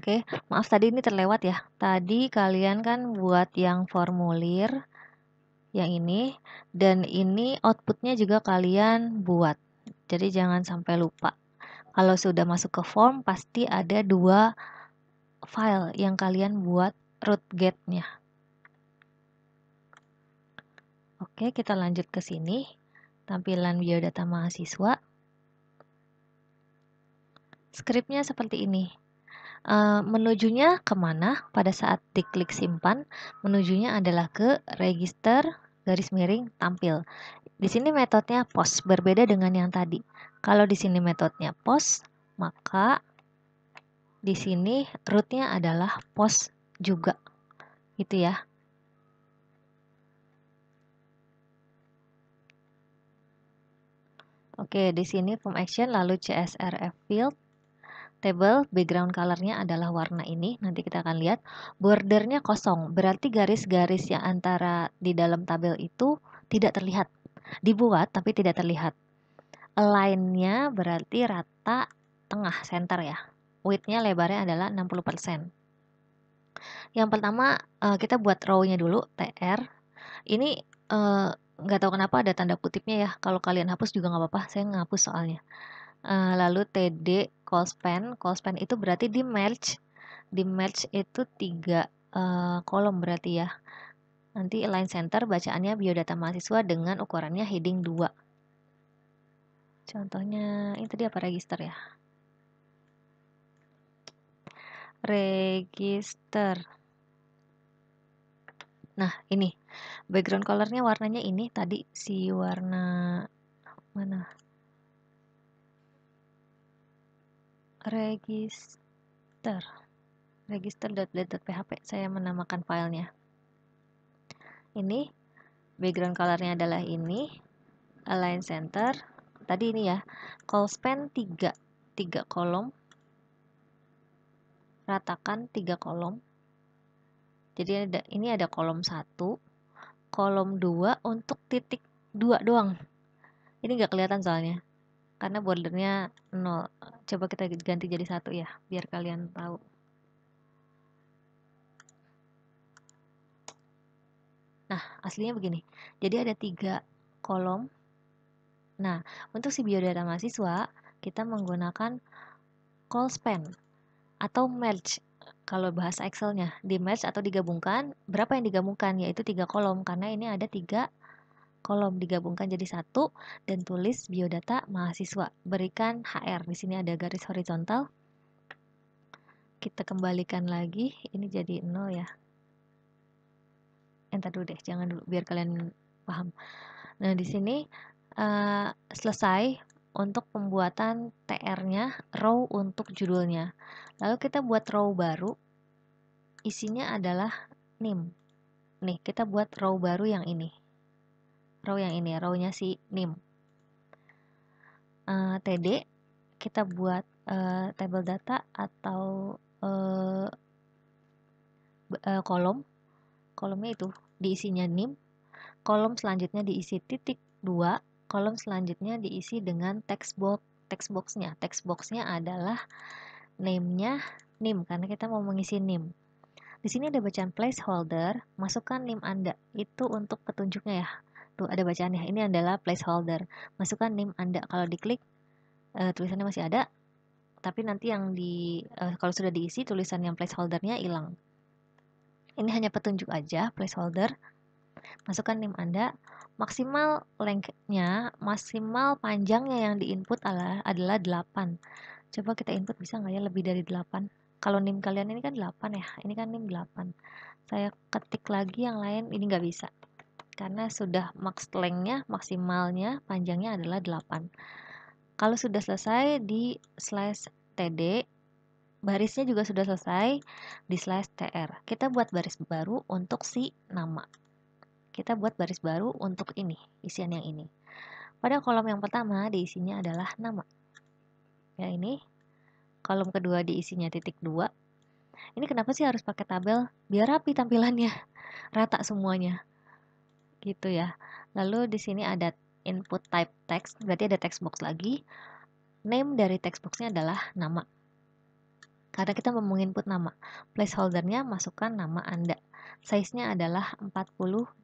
Oke, maaf tadi ini terlewat ya. Tadi kalian kan buat yang formulir, yang ini, dan ini outputnya juga kalian buat. Jadi jangan sampai lupa. Kalau sudah masuk ke form, pasti ada 2 file yang kalian buat root get-nya. Oke, kita lanjut ke sini. Tampilan biodata mahasiswa. Skripnya seperti ini. Menujunya kemana? Pada saat diklik simpan, menujunya adalah ke register garis miring tampil. Di sini metodenya post, berbeda dengan yang tadi. Kalau di sini metodenya post, maka di sini rootnya adalah post juga, gitu ya. Oke, di sini form action lalu CSRF field. Table background colornya adalah warna ini. Nanti kita akan lihat bordernya kosong, berarti garis-garis yang antara di dalam tabel itu tidak terlihat. Dibuat tapi tidak terlihat. Align-nya berarti rata tengah center ya. Width-nya lebarnya adalah 60%. Yang pertama kita buat row-nya dulu, TR. Ini nggak tahu kenapa ada tanda kutipnya ya. Kalau kalian hapus juga nggak apa-apa, saya ngapus soalnya. Lalu TD callspan itu berarti di merge itu 3 kolom berarti ya. Nanti align center bacaannya biodata mahasiswa dengan ukurannya heading 2. Contohnya ini tadi apa, register ya, register. Nah ini background colornya warnanya ini tadi si warna mana, register.blade.php saya menamakan filenya. Ini background colornya adalah ini, align center tadi ini ya, callspan 3 kolom, ratakan 3 kolom. Jadi ini ada kolom 1, kolom 2 untuk titik 2 doang. Ini nggak kelihatan soalnya karena bordernya 0. Coba kita ganti jadi 1 ya biar kalian tahu. Nah aslinya begini, jadi ada 3 kolom. Nah untuk si biodata mahasiswa kita menggunakan callspan atau merge. Kalau bahasa Excelnya di merge atau digabungkan, berapa yang digabungkan? Yaitu 3 kolom karena ini ada 3 kolom digabungkan jadi 1 dan tulis biodata mahasiswa. Berikan HR. Di sini ada garis horizontal. Kita kembalikan lagi, ini jadi 0 ya. Entar dulu deh, jangan dulu biar kalian paham. Nah, di sini selesai untuk pembuatan TR-nya, row untuk judulnya. Lalu kita buat row baru, isinya adalah name. Nih, kita buat row baru yang ini. Row yang ini, row-nya si name. TD, kita buat table data atau kolom. Kolomnya itu diisinya name. Kolom selanjutnya diisi titik 2. Kolom selanjutnya diisi dengan text box-nya. Text box-nya adalah name-nya name karena kita mau mengisi name. Di sini ada bacaan placeholder, masukkan name Anda. Itu untuk petunjuknya ya. Tuh ada bacaannya. Ini adalah placeholder. Masukkan name Anda. Kalau diklik tulisannya masih ada, tapi nanti yang kalau sudah diisi tulisan yang placeholdernya hilang. Ini hanya petunjuk aja placeholder. Masukkan name Anda. Maksimal length-nya, maksimal panjangnya yang diinput adalah 8. Coba kita input bisa nggak ya lebih dari 8? Kalau NIM kalian ini kan 8 ya, ini kan NIM 8. Saya ketik lagi yang lain, ini nggak bisa. Karena sudah max length-nya, maksimalnya, panjangnya adalah 8. Kalau sudah selesai di slash td, barisnya juga sudah selesai di slash tr. Kita buat baris baru untuk si nama. Kita buat baris baru untuk ini, isian yang ini. Pada kolom yang pertama diisinya adalah nama. Ya ini. Kolom kedua diisinya titik 2. Ini kenapa sih harus pakai tabel? Biar rapi tampilannya, rata semuanya. Gitu ya. Lalu di sini ada input type text, berarti ada text box lagi. Name dari text boxnya adalah nama. Karena kita mau menginput nama. Placeholdernya masukkan nama Anda. Size-nya adalah 40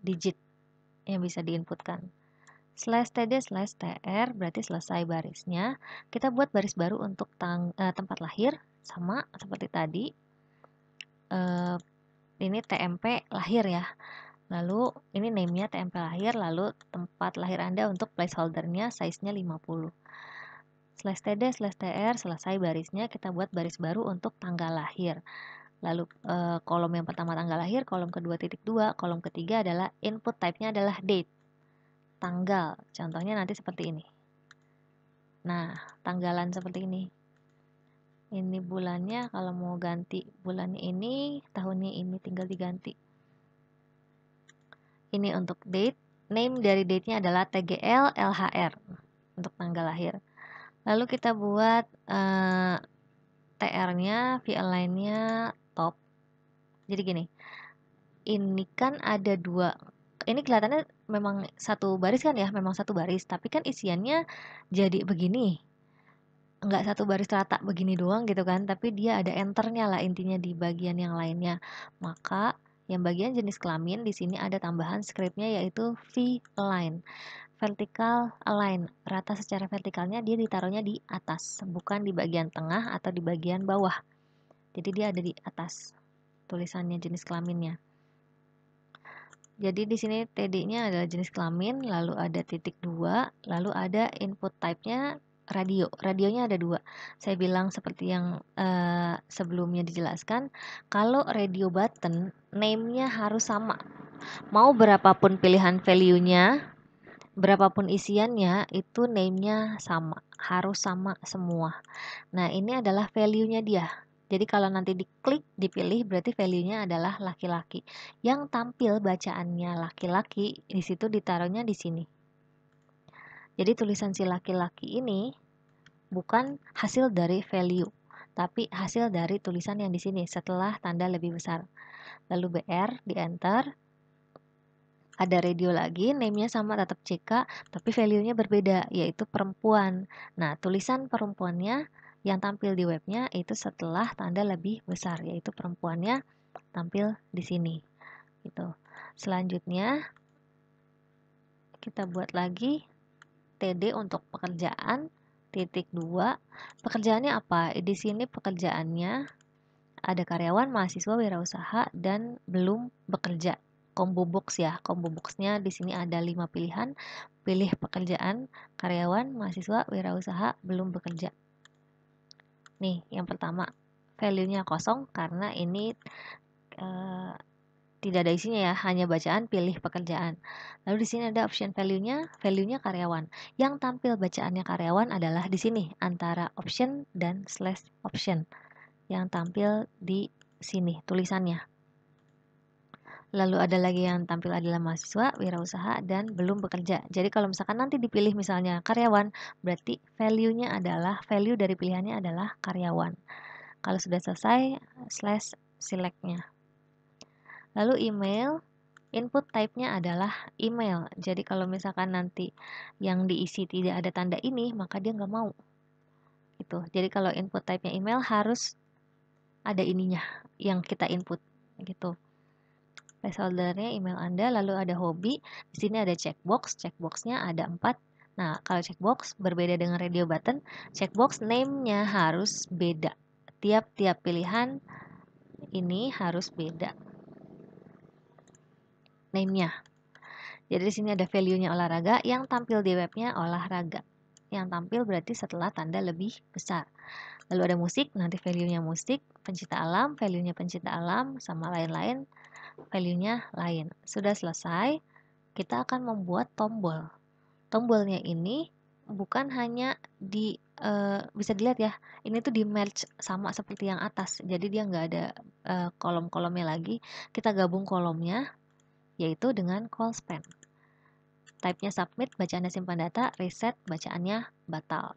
digit yang bisa diinputkan. /td/tr berarti selesai barisnya. Kita buat baris baru untuk tempat lahir, sama seperti tadi. Ini TMP lahir ya. Lalu ini name-nya TMP lahir, lalu tempat lahir Anda untuk placeholdernya size-nya 50. /td/tr selesai barisnya, kita buat baris baru untuk tanggal lahir. Lalu kolom yang pertama tanggal lahir, kolom kedua titik 2, kolom ketiga adalah input type-nya adalah date, tanggal. Contohnya nanti seperti ini. Nah, tanggalan seperti ini. Ini bulannya, kalau mau ganti bulannya ini, tahunnya ini tinggal diganti. Ini untuk date, name dari date-nya adalah TGL LHR untuk tanggal lahir. Lalu kita buat TR-nya, VLine-nya top. Jadi gini, ini kan ada dua, ini kelihatannya memang satu baris kan ya, memang satu baris, tapi kan isiannya jadi begini, nggak satu baris rata begini doang gitu kan, tapi dia ada enternya lah intinya di bagian yang lainnya. Maka yang bagian jenis kelamin di sini ada tambahan scriptnya yaitu V-align, vertical align, rata secara vertikalnya dia ditaruhnya di atas, bukan di bagian tengah atau di bagian bawah. Jadi dia ada di atas tulisannya jenis kelaminnya. Jadi di sini TD-nya adalah jenis kelamin, lalu ada titik 2, lalu ada input type-nya radio. Radionya ada 2. Saya bilang seperti yang sebelumnya dijelaskan, kalau radio button name-nya harus sama. Mau berapapun pilihan value-nya, berapapun isiannya, itu name-nya sama, harus sama semua. Nah, ini adalah value-nya dia. Jadi kalau nanti diklik, dipilih, berarti value-nya adalah laki-laki. Yang tampil bacaannya laki-laki, di situ ditaruhnya di sini. Jadi tulisan si laki-laki ini bukan hasil dari value, tapi hasil dari tulisan yang di sini setelah tanda lebih besar. Lalu BR, di enter. Ada radio lagi, name-nya sama tetap CK, tapi value-nya berbeda, yaitu perempuan. Nah, tulisan perempuannya yang tampil di webnya itu setelah tanda lebih besar, yaitu perempuannya tampil di sini. Gitu. Selanjutnya, kita buat lagi TD untuk pekerjaan, titik 2. Pekerjaannya apa? Di sini pekerjaannya ada karyawan, mahasiswa, wirausaha, dan belum bekerja. Combo box ya, combo boxnya di sini ada 5 pilihan, pilih pekerjaan, karyawan, mahasiswa, wirausaha, belum bekerja. Nih, yang pertama, value-nya kosong karena ini tidak ada isinya ya, hanya bacaan pilih pekerjaan. Lalu di sini ada option value-nya karyawan. Yang tampil bacaannya karyawan adalah di sini antara option dan /option yang tampil di sini tulisannya. Lalu ada lagi yang tampil adalah mahasiswa, wirausaha, dan belum bekerja. Jadi kalau misalkan nanti dipilih misalnya karyawan, berarti value-nya adalah, value dari pilihannya adalah karyawan. Kalau sudah selesai, /select-nya. Lalu email, input type-nya adalah email. Jadi kalau misalkan nanti yang diisi tidak ada tanda ini, maka dia nggak mau. Gitu. Jadi kalau input type-nya email harus ada ininya yang kita input. Gitu. Placeholdernya email Anda, lalu ada hobi. Di sini ada checkbox, checkboxnya ada 4. Nah, kalau checkbox berbeda dengan radio button, checkbox name-nya harus beda. Tiap-tiap pilihan ini harus beda name-nya. Jadi di sini ada value-nya olahraga, yang tampil di webnya olahraga. Yang tampil berarti setelah tanda lebih besar. Lalu ada musik, nanti value-nya musik, pencinta alam, value-nya pencinta alam, sama lain-lain. Value-nya lain. Sudah selesai, kita akan membuat tombol. Tombolnya ini bukan hanya di bisa dilihat ya, ini tuh di merge sama seperti yang atas. Jadi dia nggak ada kolom-kolomnya lagi. Kita gabung kolomnya yaitu dengan call span. Type-nya submit, bacaannya simpan data, reset, bacaannya batal.